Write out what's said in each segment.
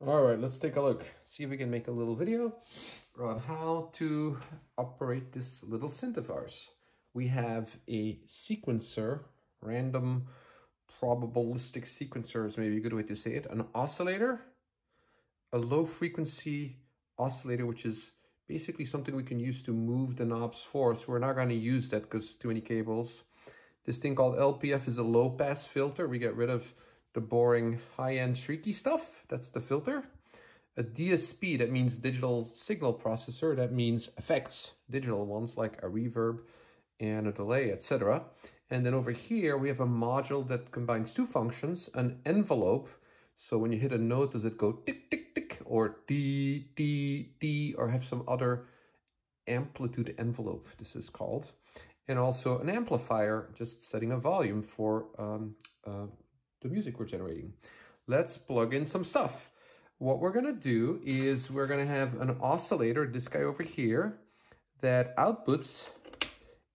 All right, let's take a look. See if we can make a little video on how to operate this little synth of ours. We have a sequencer, random probabilistic sequencer is maybe a good way to say it, an oscillator, a low frequency oscillator, which is basically something we can use to move the knobs for. So we're not going to use that because too many cables. This thing called LPF is a low pass filter. We get rid of the boring high-end shrieky stuff. That's the filter. A DSP, that means digital signal processor. That means effects, digital ones like a reverb and a delay, etc. And then over here, we have a module that combines two functions, an envelope. So when you hit a note, does it go tick, tick, tick, or dee, dee, dee, or have some other amplitude envelope, this is called. And also an amplifier, just setting a volume for the music we're generating. Let's plug in some stuff. What we're gonna do is we're gonna have an oscillator, this guy over here, that outputs,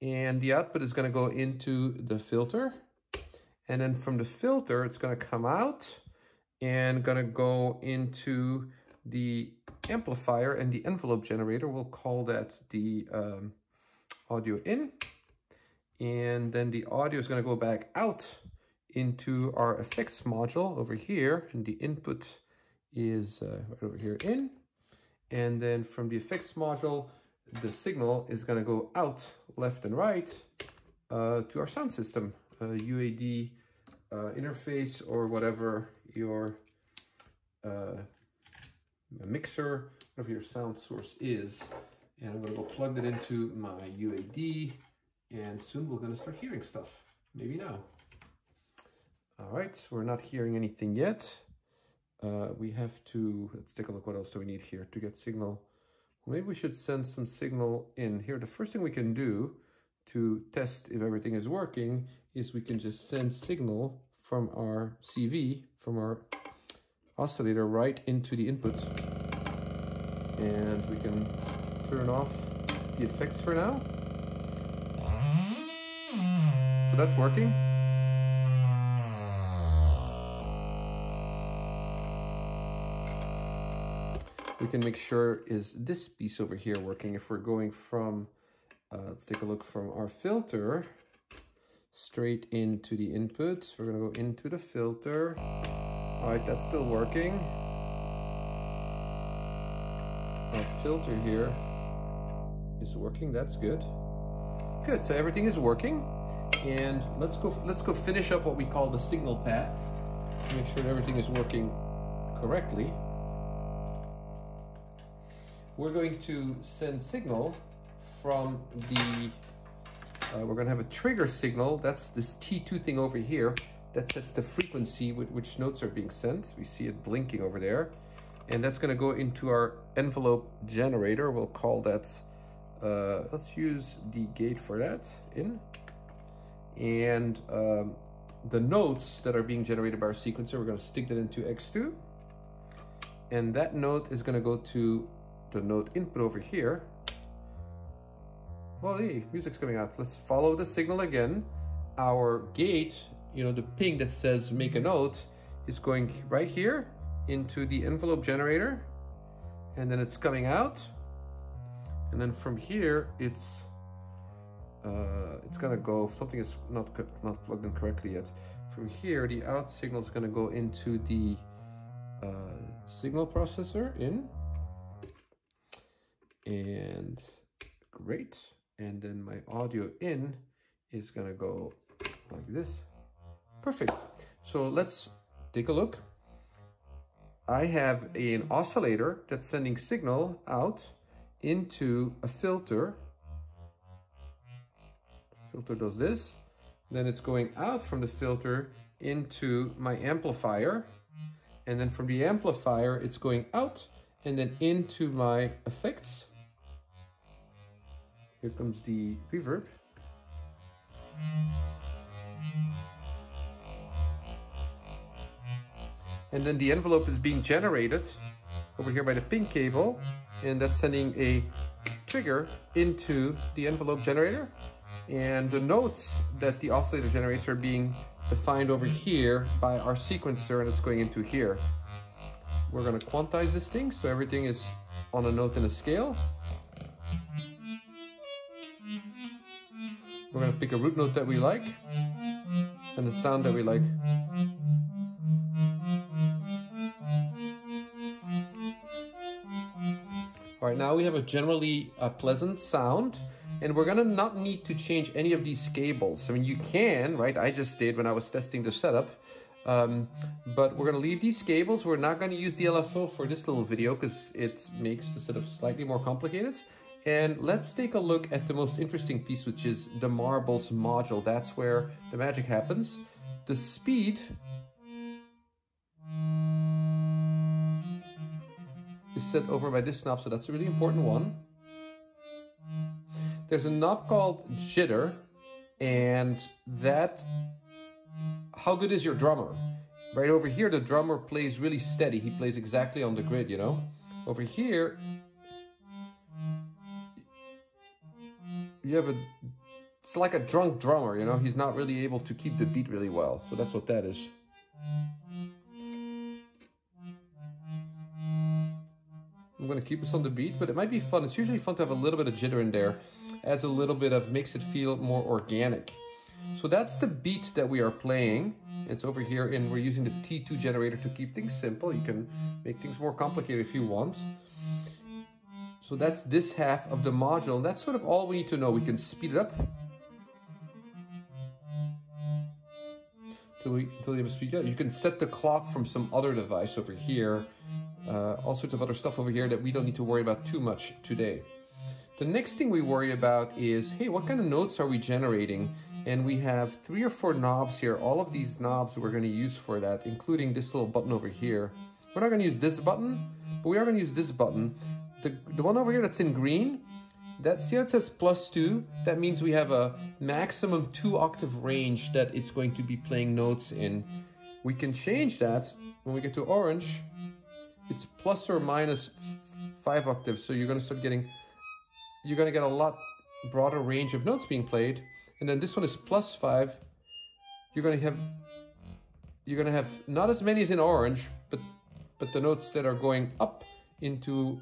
and the output is gonna go into the filter. And then from the filter, it's gonna come out and gonna go into the amplifier and the envelope generator. We'll call that the audio in. And then the audio is gonna go back out into our effects module over here, and the input is right over here in. And then from the effects module, the signal is going to go out left and right to our sound system, UAD interface, or whatever your mixer, whatever your sound source is. And I'm going to go plug it into my UAD, and soon we're going to start hearing stuff. Maybe now. All right, we're not hearing anything yet. We have to, let's take a look, what else do we need here to get signal? Well, maybe we should send some signal in here. The first thing we can do to test if everything is working is we can just send signal from our CV, from our oscillator, right into the input. And we can turn off the effects for now. So that's working. We can make sure is this piece over here working. If we're going from, let's take a look, from our filter straight into the input. We're gonna go into the filter. All right, that's still working. Our filter here is working, that's good. Good, so everything is working. And let's go finish up what we call the signal path to make sure that everything is working correctly. We're going to send signal from the, we're going to have a trigger signal. That's this T2 thing over here. That sets the frequency with which notes are being sent. We see it blinking over there. And that's going to go into our envelope generator. We'll call that, let's use the gate for that, in. And the notes that are being generated by our sequencer, we're going to stick that into X2. And that note is going to go to the note input over here. Well, hey, music's coming out. Let's follow the signal again. Our gate, you know, the ping that says make a note, is going right here into the envelope generator, and then it's coming out. And then from here, it's gonna go, something is not plugged in correctly yet. From here, the out signal is gonna go into the signal processor in. And great. And then my audio in is gonna go like this. Perfect. So let's take a look. I have an oscillator that's sending signal out into a filter. Filter does this. Then it's going out from the filter into my amplifier. And then from the amplifier, it's going out and then into my effects. Here comes the reverb. And then the envelope is being generated over here by the ping cable, and that's sending a trigger into the envelope generator. And the notes that the oscillator generates are being defined over here by our sequencer, and it's going into here. We're going to quantize this thing so everything is on a note and a scale. We're going to pick a root note that we like and the sound that we like. All right, now we have a generally pleasant sound, and we're gonna not need to change any of these scales. I mean, you can, right? I just did when I was testing the setup, but we're gonna leave these scales. We're not gonna use the LFO for this little video because it makes the setup slightly more complicated. And let's take a look at the most interesting piece, which is the Marbles module. That's where the magic happens. The speed is set over by this knob, so that's a really important one. There's a knob called jitter, and that, how good is your drummer? Right over here, the drummer plays really steady. He plays exactly on the grid, you know? Over here, you have it's like a drunk drummer, you know? He's not really able to keep the beat really well. So that's what that is. I'm gonna keep this on the beat, but it might be fun. It's usually fun to have a little bit of jitter in there. Adds a little bit of, makes it feel more organic. So that's the beat that we are playing. It's over here, and we're using the T2 generator to keep things simple. You can make things more complicated if you want. So that's this half of the module, and that's sort of all we need to know. We can speed it up until you have a speed up. You can set the clock from some other device over here. All sorts of other stuff over here that we don't need to worry about too much today. The next thing we worry about is, hey, what kind of notes are we generating? And we have 3 or 4 knobs here. All of these knobs we're going to use for that, including this little button over here. We're not going to use this button, but we are going to use this button. The one over here that's in green, see how it says +2? That means we have a maximum 2 octave range that it's going to be playing notes in. We can change that when we get to orange. It's plus or minus 5 octaves, so you're going to get a lot broader range of notes being played. And then this one is +5. You're going to have not as many as in orange, but the notes that are going up into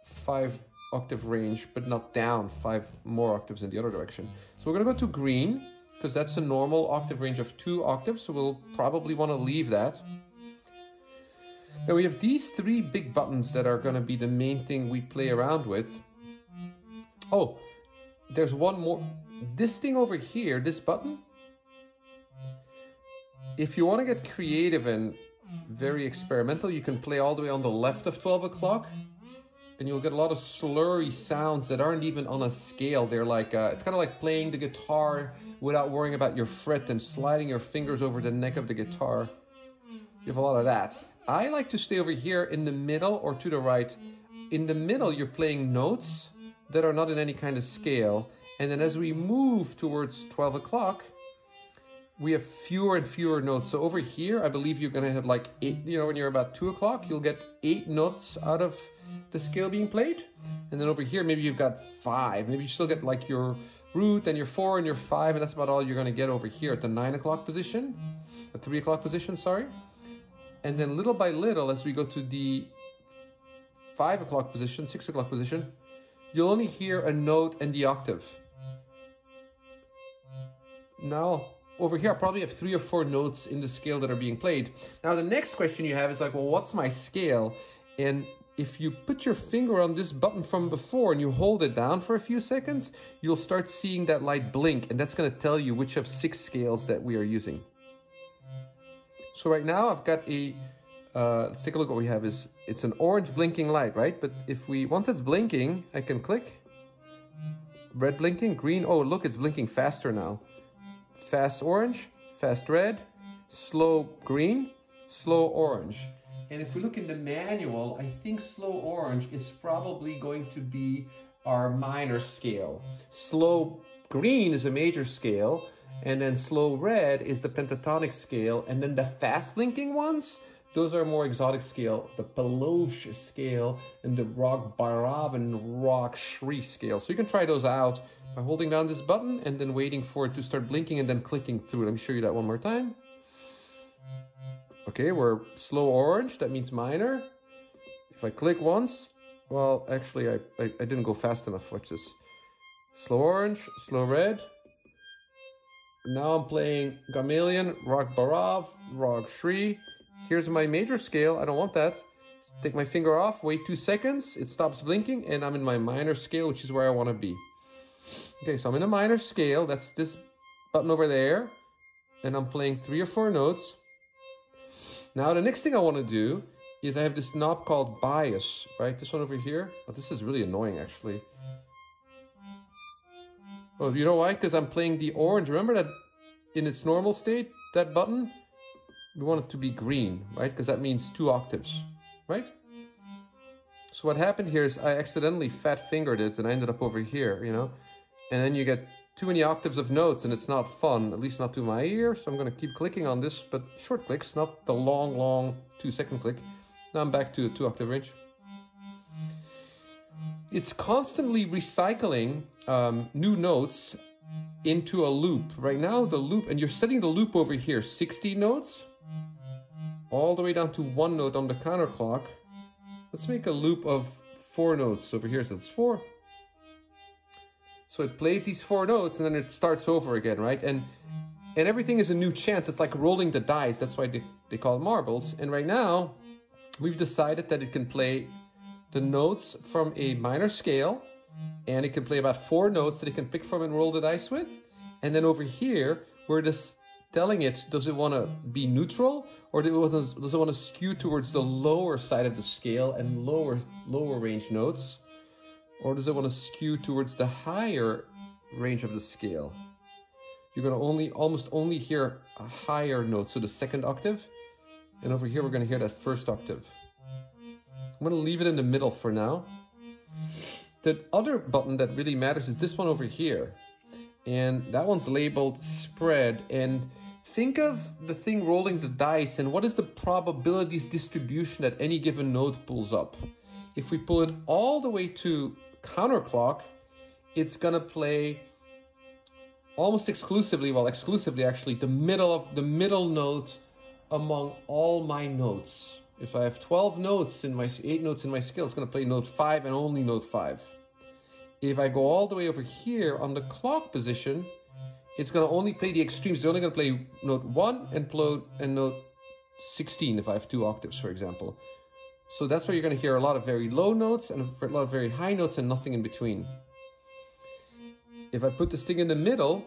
5 octave range, but not down 5 more octaves in the other direction. So we're going to go to green because that's a normal octave range of 2 octaves. So we'll probably want to leave that. Now we have these 3 big buttons that are going to be the main thing we play around with. Oh, there's one more. This thing over here, this button, if you want to get creative and very experimental, you can play all the way on the left of 12 o'clock and you'll get a lot of slurry sounds that aren't even on a scale. They're like, it's kind of like playing the guitar without worrying about your fret and sliding your fingers over the neck of the guitar. You have a lot of that. I like to stay over here in the middle or to the right. In the middle, you're playing notes that are not in any kind of scale. And then as we move towards 12 o'clock, we have fewer and fewer notes. So over here, I believe you're gonna have like 8, you know, when you're about 2 o'clock, you'll get 8 notes out of the scale being played. And then over here, maybe you've got 5. Maybe you still get like your root and your 4 and your 5, and that's about all you're gonna get over here at the 9 o'clock position, the 3 o'clock position, sorry. And then little by little, as we go to the 5 o'clock position, 6 o'clock position, you'll only hear a note and the octave. Now, over here, I probably have 3 or 4 notes in the scale that are being played. Now, the next question you have is like, well, what's my scale? And if you put your finger on this button from before and you hold it down for a few seconds, you'll start seeing that light blink, and that's going to tell you which of 6 scales that we are using. So right now, I've got a, let's take a look what we have is, it's an orange blinking light, right? But if once it's blinking, I can click. Red blinking, green, oh, look, it's blinking faster now. Fast orange, fast red, slow green, slow orange. And if we look in the manual, I think slow orange is probably going to be our minor scale. Slow green is a major scale, and then slow red is the pentatonic scale, and then the fast blinking ones, those are more exotic scale, the Peloche scale and the Rock Bhairav and Rock Shri scale. So you can try those out by holding down this button and then waiting for it to start blinking and then clicking through. Let me show you that one more time. Okay, we're slow orange, that means minor. If I click once, well, actually, I didn't go fast enough. Watch this. Slow orange, slow red. Now I'm playing Gamalion, Rag Barav, Rag Shri. Here's my major scale. I don't want that. Take my finger off, wait 2 seconds, it stops blinking, and I'm in my minor scale, which is where I want to be. Okay, so I'm in a minor scale. That's this button over there. And I'm playing 3 or 4 notes. Now the next thing I want to do is I have this knob called bias, right? This one over here. Oh, this is really annoying, actually. Oh, you know why? Because I'm playing the orange. Remember that in its normal state, that button? We want it to be green, right? Because that means 2 octaves, right? So what happened here is I accidentally fat fingered it and I ended up over here, you know? And then you get too many octaves of notes and it's not fun, at least not to my ear. So I'm going to keep clicking on this, but short clicks, not the long 2-second click. Now I'm back to a 2-octave range. It's constantly recycling new notes into a loop. Right now the loop, and you're setting the loop over here, 60 notes, all the way down to 1 note on the counterclock. Let's make a loop of 4 notes over here, so it's 4. So it plays these 4 notes and then it starts over again, right? And everything is a new chance. It's like rolling the dice. That's why they call it marbles. And right now, we've decided that it can play the notes from a minor scale, and it can play about 4 notes that it can pick from and roll the dice with. And then over here, we're just telling it, does it want to be neutral, or does it want to skew towards the lower side of the scale and lower range notes, or does it want to skew towards the higher range of the scale? You're going to almost only hear a higher note, so the 2nd octave, and over here we're going to hear that 1st octave. I'm going to leave it in the middle for now. The other button that really matters is this one over here. And that one's labeled spread. And think of the thing rolling the dice and what is the probabilities distribution that any given note pulls up. If we pull it all the way to counterclock, it's going to play almost exclusively, well, exclusively actually, the middle note among all my notes. If I have 12 notes in my 8 notes in my scale, it's going to play note 5 and only note 5. If I go all the way over here on the clock position, it's going to only play the extremes. It's only going to play note 1 and note 16 if I have 2 octaves, for example. So that's where you're going to hear a lot of very low notes and a lot of very high notes and nothing in between. If I put this thing in the middle,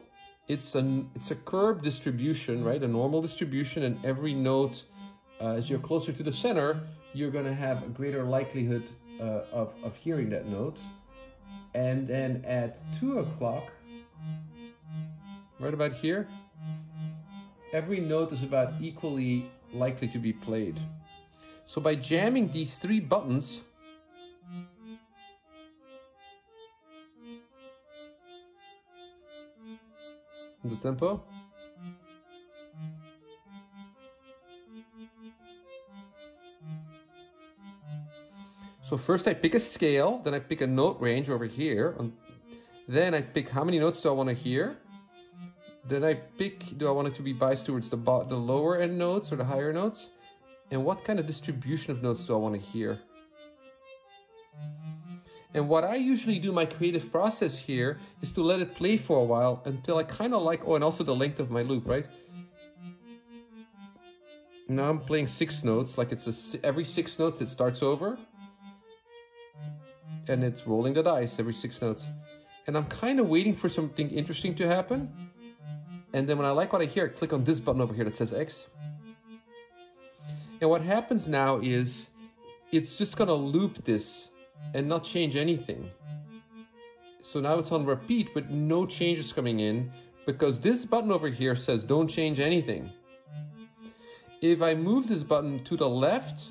it's a curve distribution, right? A normal distribution, and every note, as you're closer to the center, you're going to have a greater likelihood of hearing that note. And then at 2 o'clock, right about here, every note is about equally likely to be played. So by jamming these 3 buttons, the tempo, so first I pick a scale, then I pick a note range over here, then I pick how many notes do I want to hear, then I pick, do I want it to be biased towards the lower end notes or the higher notes, and what kind of distribution of notes do I want to hear. And what I usually do, my creative process here, is to let it play for a while until I kind of like, oh, and also the length of my loop, right? Now I'm playing 6 notes, like it's every 6 notes it starts over. And it's rolling the dice every 6 notes. And I'm kind of waiting for something interesting to happen. And then when I like what I hear, I click on this button over here that says X. And what happens now is it's just going to loop this and not change anything. So now it's on repeat with no changes coming in, because this button over here says don't change anything. If I move this button to the left,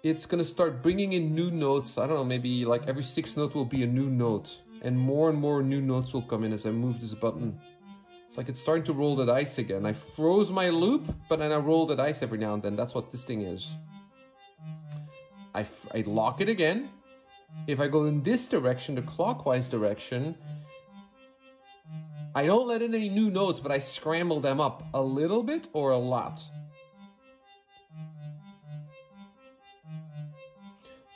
it's going to start bringing in new notes. I don't know, maybe like every 6th note will be a new note, and more new notes will come in as I move this button. It's like it's starting to roll the dice again. I froze my loop, but then I roll the dice every now and then. That's what this thing is. I lock it again. If I go in this direction, the clockwise direction, I don't let in any new notes, but I scramble them up a little bit or a lot.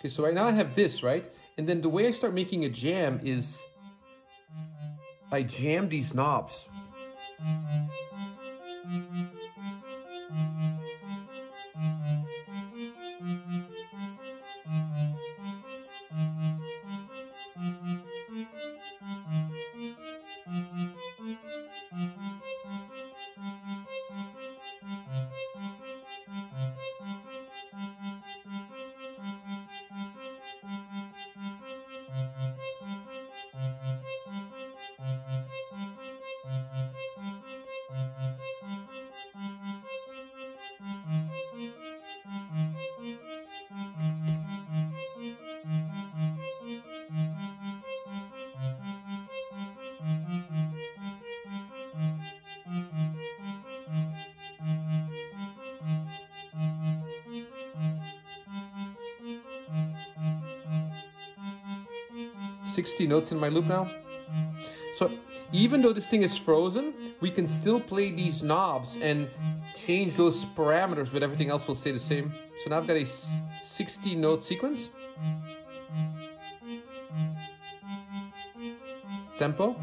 Okay, so right now I have this, right? And then the way I start making a jam is I jam these knobs. "60 notes in my loop now." So even though this thing is frozen, we can still play these knobs and change those parameters, but everything else will stay the same. So now I've got a 60 note sequence. Tempo.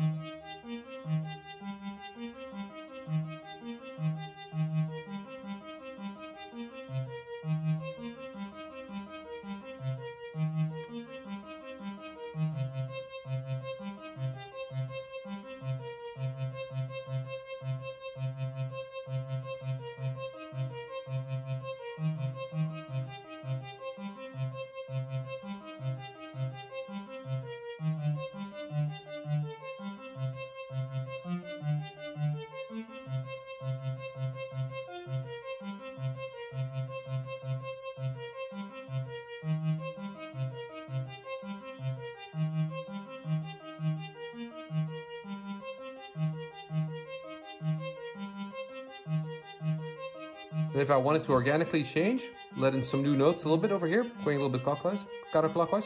And if I wanted to organically change, let in some new notes a little bit over here, going a little bit clockwise, counterclockwise.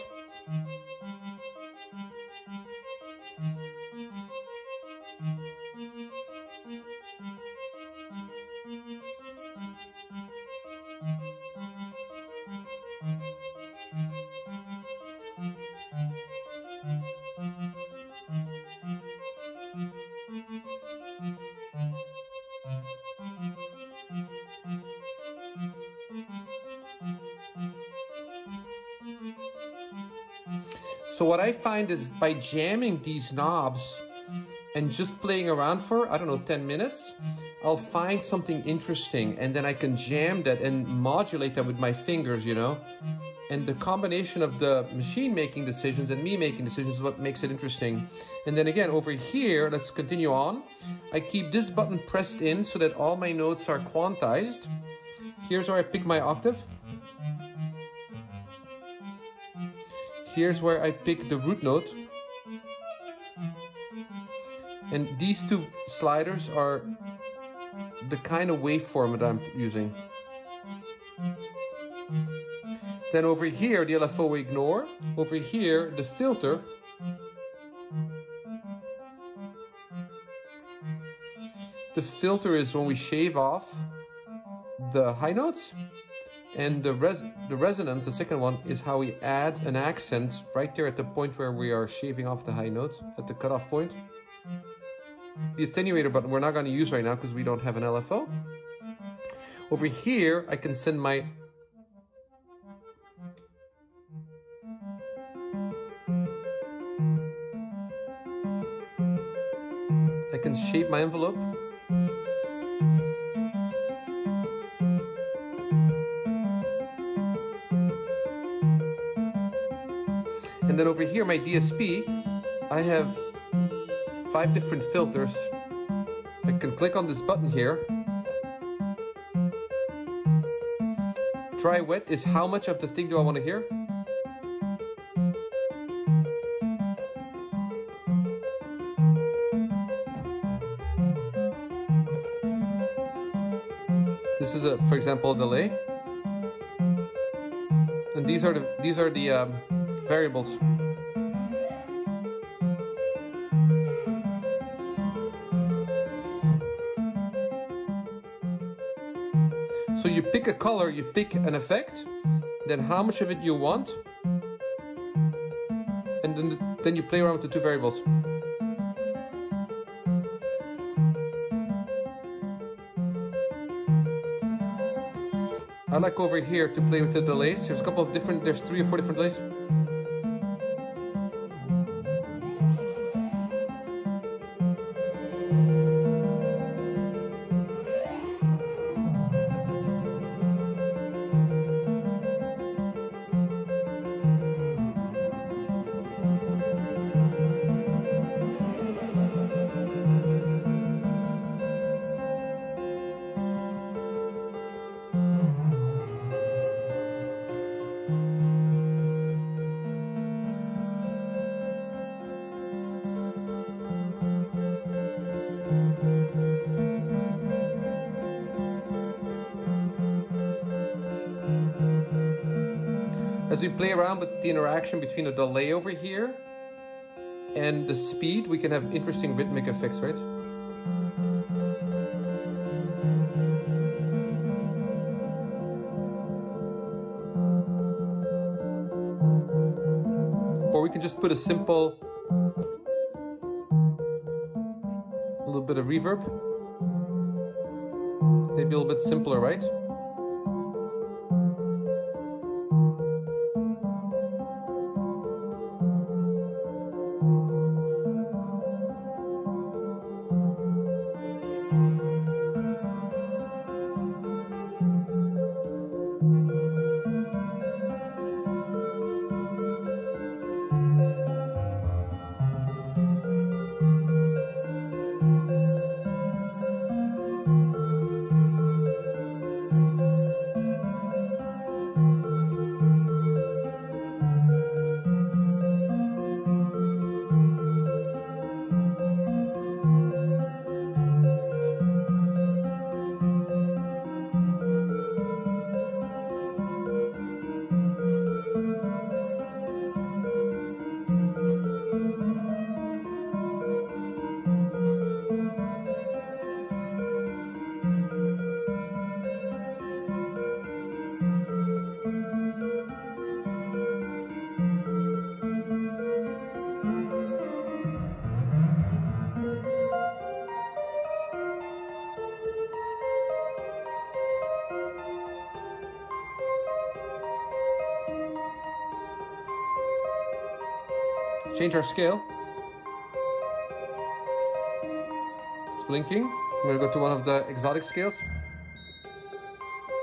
So what I find is by jamming these knobs and just playing around for, I don't know, 10 minutes, I'll find something interesting and then I can jam that and modulate that with my fingers, you know? And the combination of the machine making decisions and me making decisions is what makes it interesting. And then again, over here, let's continue on. I keep this button pressed in so that all my notes are quantized. Here's where I pick my octave. Here's where I pick the root note. And these two sliders are the kind of waveform that I'm using. Then over here, the LFO we ignore. Over here, the filter. The filter is when we shave off the high notes. And the resonance, the second one, is how we add an accent right there at the point where we are shaving off the high note, at the cutoff point. The attenuator button we're not going to use right now because we don't have an LFO. Over here, I can send my... I can shape my envelope. And then over here, my DSP, I have 5 different filters. I can click on this button here. Dry wet is how much of the thing do I want to hear? This is a, for example, a delay. And these are the variables. So you pick a color, you pick an effect, then how much of it you want, and then you play around with the two variables. I like over here to play with the delays. There's a couple of different, there's 3 or 4 different delays. As we play around with the interaction between the delay over here and the speed, we can have interesting rhythmic effects, right? Or we can just put a simple, a little bit of reverb. Maybe a little bit simpler, right? Change our scale. It's blinking. I'm gonna go to one of the exotic scales.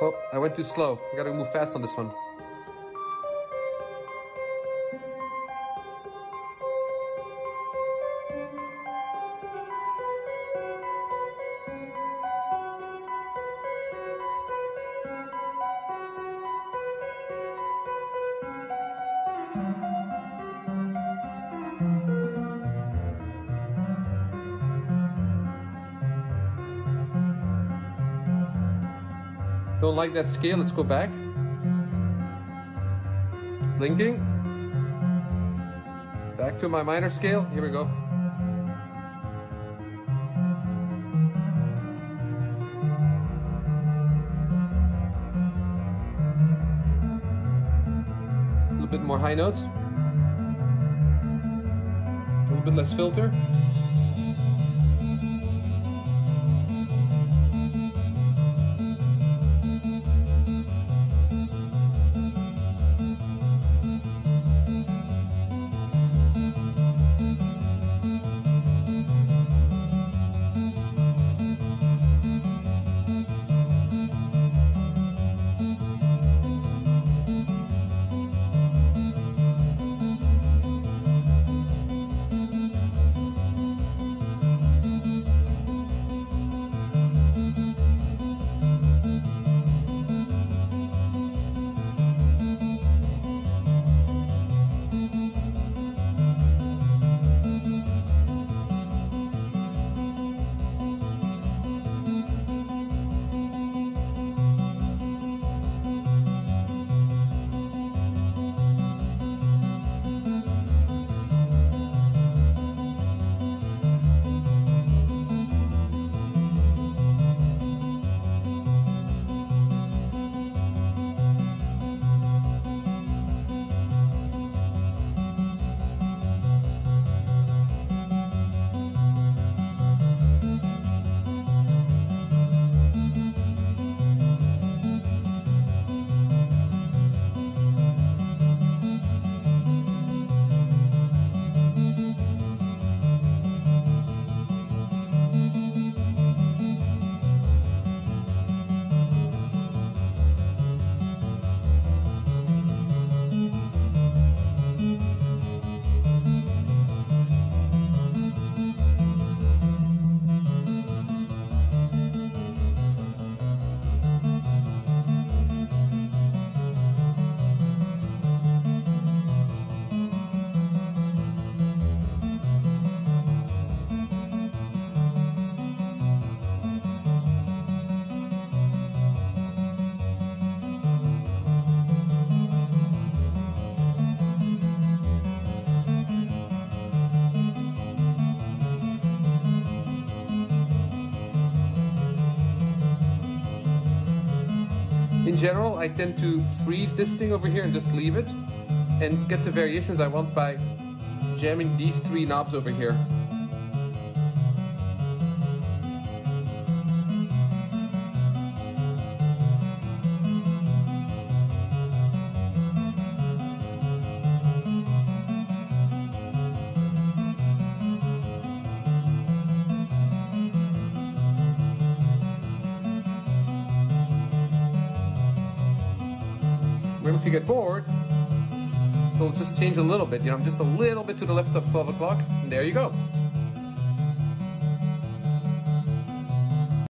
Oh, I went too slow. I gotta move fast on this one. Don't like that scale, let's go back. Blinking. Back to my minor scale, here we go. A little bit more high notes. A little bit less filter. In general, I tend to freeze this thing over here and just leave it and get the variations I want by jamming these 3 knobs over here. Remember, if you get bored, it'll just change a little bit, just a little bit to the left of 12 o'clock, and there you go.